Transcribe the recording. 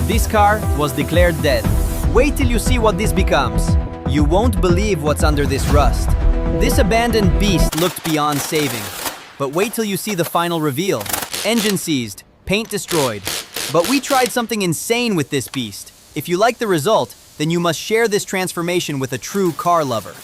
This car was declared dead. Wait till you see what this becomes. You won't believe what's under this rust. This abandoned beast looked beyond saving. But wait till you see the final reveal. Engine seized, paint destroyed. But we tried something insane with this beast. If you like the result, then you must share this transformation with a true car lover.